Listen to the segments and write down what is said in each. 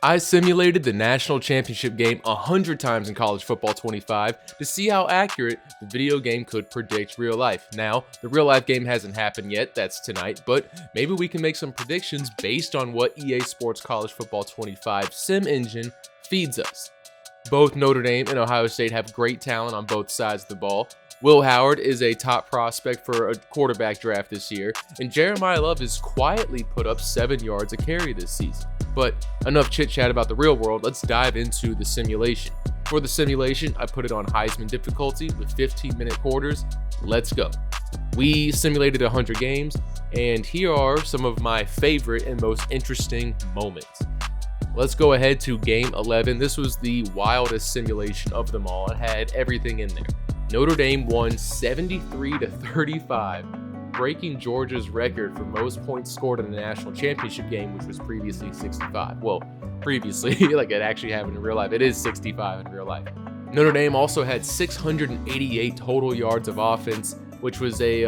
I simulated the national championship game 100 times in College Football 25 to see how accurate the video game could predict real life. Now, the real life game hasn't happened yet, that's tonight, but maybe we can make some predictions based on what EA Sports College Football 25 sim engine feeds us. Both Notre Dame and Ohio State have great talent on both sides of the ball. Will Howard is a top prospect for a quarterback draft this year, and Jeremiah Love has quietly put up 7 yards a carry this season. But enough chit-chat about the real world, let's dive into the simulation. For the simulation, I put it on Heisman difficulty with 15-minute quarters. Let's go. We simulated 100 games, and here are some of my favorite and most interesting moments. Let's go ahead to game 11. This was the wildest simulation of them all. It had everything in there. Notre Dame won 73-35, breaking Georgia's record for most points scored in a national championship game, which was previously 65. Well, previously, like it actually happened in real life. It is 65 in real life. Notre Dame also had 688 total yards of offense, which was a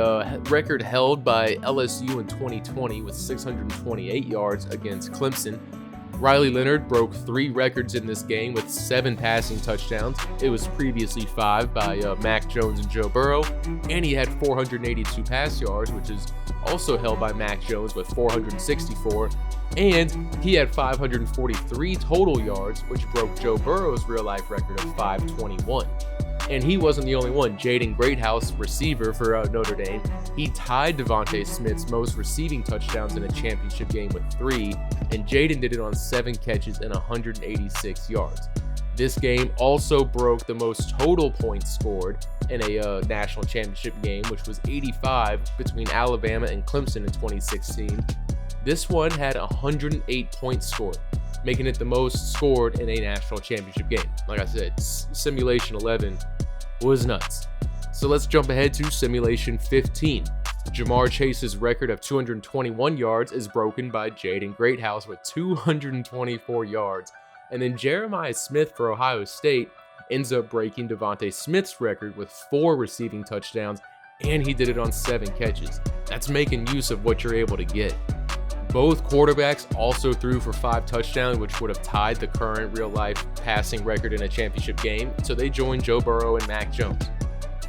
record held by LSU in 2020 with 628 yards against Clemson. Riley Leonard broke 3 records in this game with 7 passing touchdowns. It was previously 5 by Mac Jones and Joe Burrow, and he had 482 pass yards, which is also held by Mac Jones with 464, and he had 543 total yards, which broke Joe Burrow's real-life record of 521. And he wasn't the only one. Jaden Greathouse, receiver for Notre Dame, he tied Devontae Smith's most receiving touchdowns in a championship game with 3, and Jaden did it on 7 catches and 186 yards. This game also broke the most total points scored in a national championship game, which was 85 between Alabama and Clemson in 2016. This one had 108 points scored, making it the most scored in a national championship game. Like I said, Simulation 11 was nuts. So let's jump ahead to Simulation 15. Jamar Chase's record of 221 yards is broken by Jaden Greathouse with 224 yards. And then Jeremiah Smith for Ohio State ends up breaking Devontae Smith's record with 4 receiving touchdowns, and he did it on 7 catches. That's making use of what you're able to get. Both quarterbacks also threw for 5 touchdowns, which would have tied the current real-life passing record in a championship game, so they joined Joe Burrow and Mac Jones.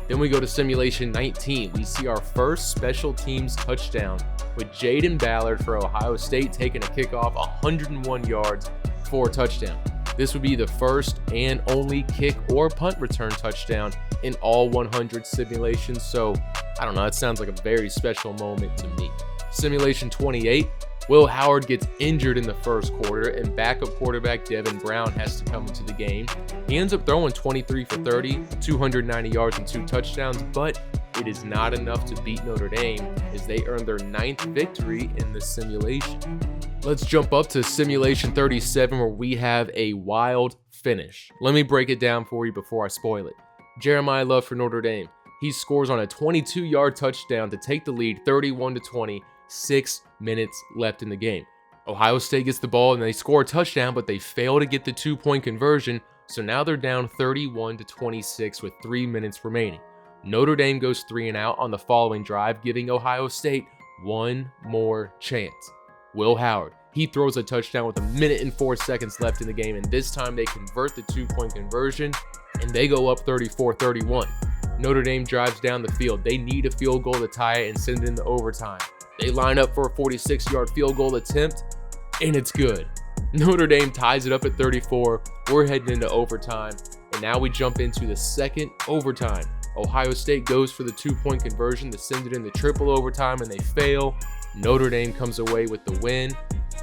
Then we go to Simulation 19. We see our first special teams touchdown with Jaden Ballard for Ohio State taking a kickoff 101 yards for a touchdown. This would be the first and only kick or punt return touchdown in all 100 simulations, so I don't know, it sounds like a very special moment to me. Simulation 28. Will Howard gets injured in the first quarter, and backup quarterback Devin Brown has to come into the game. He ends up throwing 23 for 30, 290 yards and 2 touchdowns, but it is not enough to beat Notre Dame as they earn their 9th victory in the simulation. Let's jump up to Simulation 37 where we have a wild finish. Let me break it down for you before I spoil it. Jeremiah Love for Notre Dame. He scores on a 22-yard touchdown to take the lead 31-20. 6 minutes left in the game. Ohio State gets the ball and they score a touchdown, but they fail to get the 2-point conversion, so now they're down 31-26 with 3 minutes remaining. Notre Dame goes 3 and out on the following drive, giving Ohio State one more chance. Will Howard, he throws a touchdown with 1 minute and 4 seconds left in the game, and this time they convert the 2-point conversion and they go up 34-31. Notre Dame drives down the field. They need a field goal to tie it and send it into overtime. They line up for a 46-yard field goal attempt, and it's good. Notre Dame ties it up at 34. We're heading into overtime, and now we jump into the second overtime. Ohio State goes for the 2-point conversion to send it into triple overtime, and they fail. Notre Dame comes away with the win,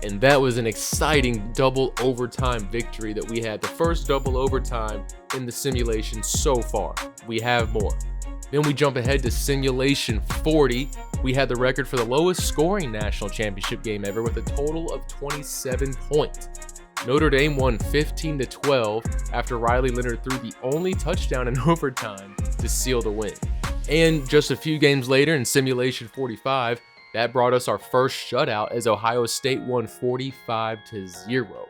and that was an exciting double overtime victory that we had. The first double overtime in the simulation so far. We have more. Then we jump ahead to Simulation 40. We had the record for the lowest scoring national championship game ever with a total of 27 points. Notre Dame won 15-12 after Riley Leonard threw the only touchdown in overtime to seal the win. And just a few games later in Simulation 45, that brought us our first shutout as Ohio State won 45-0.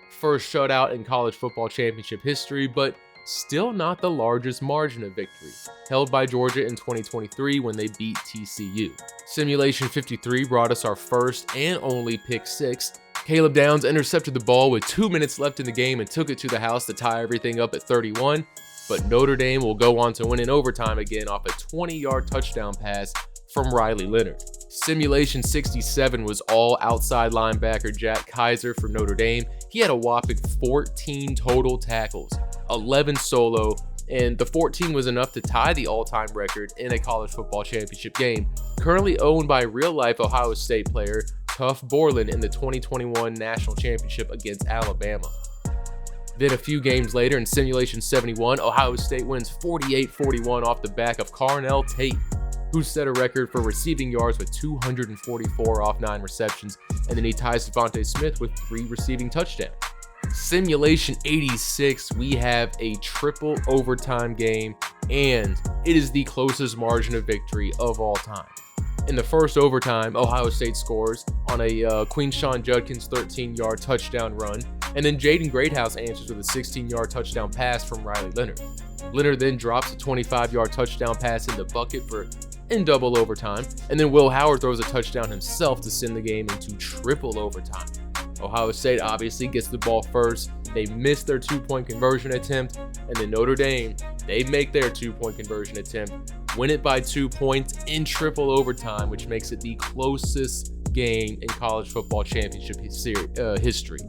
First shutout in college football championship history, but still not the largest margin of victory, held by Georgia in 2023 when they beat TCU. Simulation 53 brought us our first and only pick 6 Caleb Downs intercepted the ball with 2 minutes left in the game and took it to the house to tie everything up at 31, but Notre Dame will go on to win in overtime again off a 20-yard touchdown pass from Riley Leonard. Simulation 67 was all outside linebacker Jack Kaiser from Notre Dame. He had a whopping 14 total tackles, 11 solo, and the 14 was enough to tie the all-time record in a college football championship game, currently owned by real-life Ohio State player Tuff Borland in the 2021 national championship against Alabama. Then a few games later in Simulation 71, Ohio State wins 48-41 off the back of Carnell Tate, who set a record for receiving yards with 244 off 9 receptions, and then he ties Devontae Smith with 3 receiving touchdowns. Simulation 86, we have a triple overtime game, and it is the closest margin of victory of all time. In the first overtime, Ohio State scores on a Queenshawn Judkins 13-yard touchdown run, and then Jaden Greathouse answers with a 16-yard touchdown pass from Riley Leonard. Leonard then drops a 25-yard touchdown pass in the bucket in double overtime, and then Will Howard throws a touchdown himself to send the game into triple overtime. Ohio State obviously gets the ball first. They miss their 2-point conversion attempt, and then Notre Dame, they make their 2-point conversion attempt, win it by 2 points in triple overtime, which makes it the closest game in college football championship history.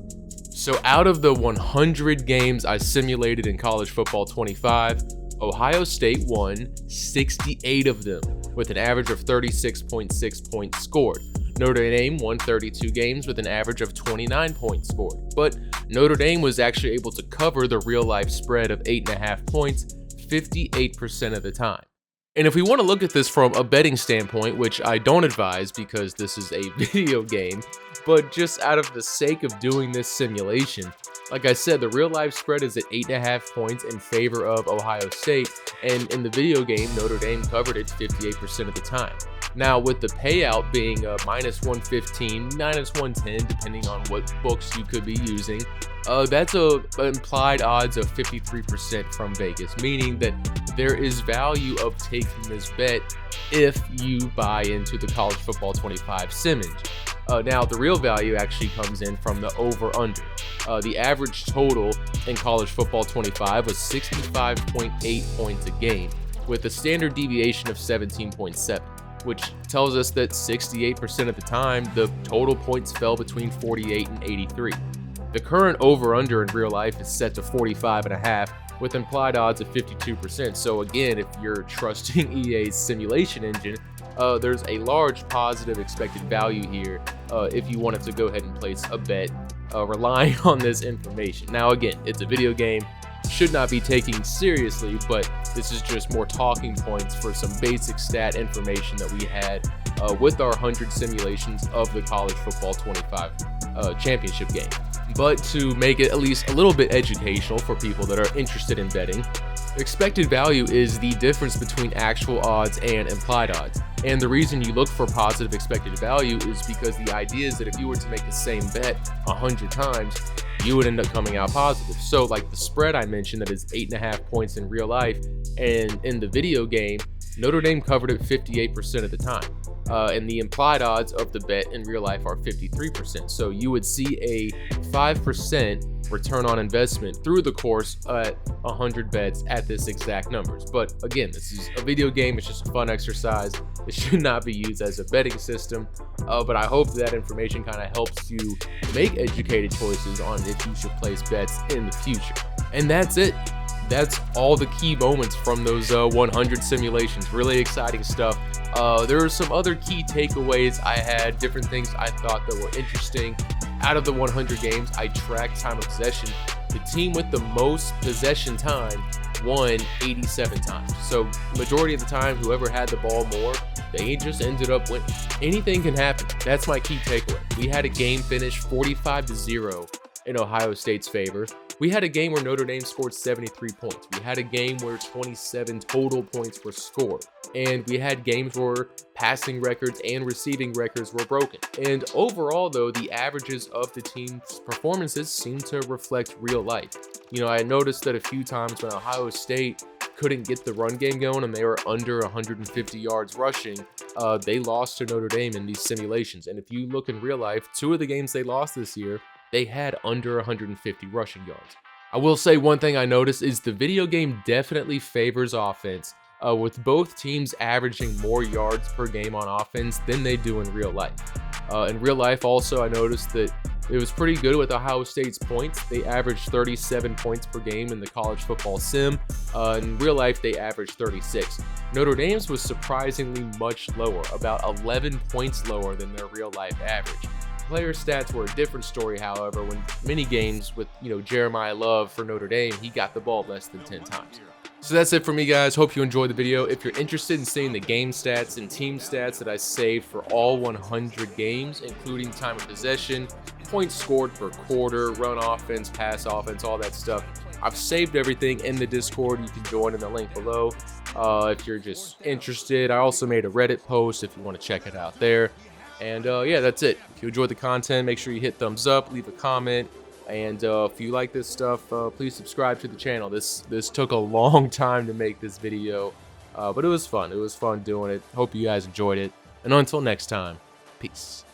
So out of the 100 games I simulated in college football 25, Ohio State won 68 of them with an average of 36.6 points scored. Notre Dame won 32 games with an average of 29 points scored. But Notre Dame was actually able to cover the real-life spread of 8.5 points 58% of the time. And if we want to look at this from a betting standpoint, which I don't advise because this is a video game, but just out of the sake of doing this simulation, like I said, the real life spread is at 8.5 points in favor of Ohio State, and in the video game, Notre Dame covered it 58% of the time. Now, with the payout being minus 115, minus 110, depending on what books you could be using, that's an implied odds of 53% from Vegas, meaning that there is value of taking this bet if you buy into the college football 25 simmage. Now, the real value actually comes in from the over-under. The average total in college football 25 was 65.8 points a game, with a standard deviation of 17.7, which tells us that 68% of the time, the total points fell between 48 and 83. The current over-under in real life is set to 45.5, with implied odds of 52%. So again, if you're trusting EA's simulation engine, there's a large positive expected value here if you wanted to go ahead and place a bet relying on this information. Now again, it's a video game, should not be taken seriously, but this is just more talking points for some basic stat information that we had with our 100 simulations of the college football 25 championship game. But to make it at least a little bit educational for people that are interested in betting, expected value is the difference between actual odds and implied odds. And the reason you look for positive expected value is because the idea is that if you were to make the same bet 100 times, you would end up coming out positive. So like the spread I mentioned that is 8.5 points in real life, and in the video game, Notre Dame covered it 58% of the time. And the implied odds of the bet in real life are 53%. So you would see a 5% return on investment through the course at 100 bets at this exact numbers. But again, this is a video game. It's just a fun exercise. It should not be used as a betting system. But I hope that information kind of helps you make educated choices on if you should place bets in the future. And that's it. That's all the key moments from those 100 simulations. Really exciting stuff. There are some other key takeaways I had, different things I thought that were interesting. Out of the 100 games, I tracked time of possession. The team with the most possession time won 87 times. So majority of the time, whoever had the ball more, they just ended up winning. Anything can happen. That's my key takeaway. We had a game finish 45-0 in Ohio State's favor. We had a game where Notre Dame scored 73 points. We had a game where 27 total points were scored. And we had games where passing records and receiving records were broken. And overall, though, the averages of the team's performances seem to reflect real life. You know, I noticed that a few times when Ohio State couldn't get the run game going and they were under 150 yards rushing, they lost to Notre Dame in these simulations. And if you look in real life, 2 of the games they lost this year, they had under 150 rushing yards. I will say one thing I noticed is the video game definitely favors offense, with both teams averaging more yards per game on offense than they do in real life. In real life also, I noticed that it was pretty good with Ohio State's points. They averaged 37 points per game in the college football sim. In real life, they averaged 36. Notre Dame's was surprisingly much lower, about 11 points lower than their real life average. Player stats were a different story, however, when many games with, Jeremiah Love for Notre Dame, he got the ball less than 10 times. So that's it for me, guys. Hope you enjoyed the video. If you're interested in seeing the game stats and team stats that I saved for all 100 games, including time of possession, points scored per quarter, run offense, pass offense, all that stuff, I've saved everything in the Discord. You can join in the link below if you're just interested. I also made a Reddit post if you want to check it out there. And yeah, that's it. If you enjoyed the content, make sure you hit thumbs up, leave a comment. And if you like this stuff, please subscribe to the channel. This took a long time to make this video, but it was fun. It was fun doing it. Hope you guys enjoyed it. And until next time, peace.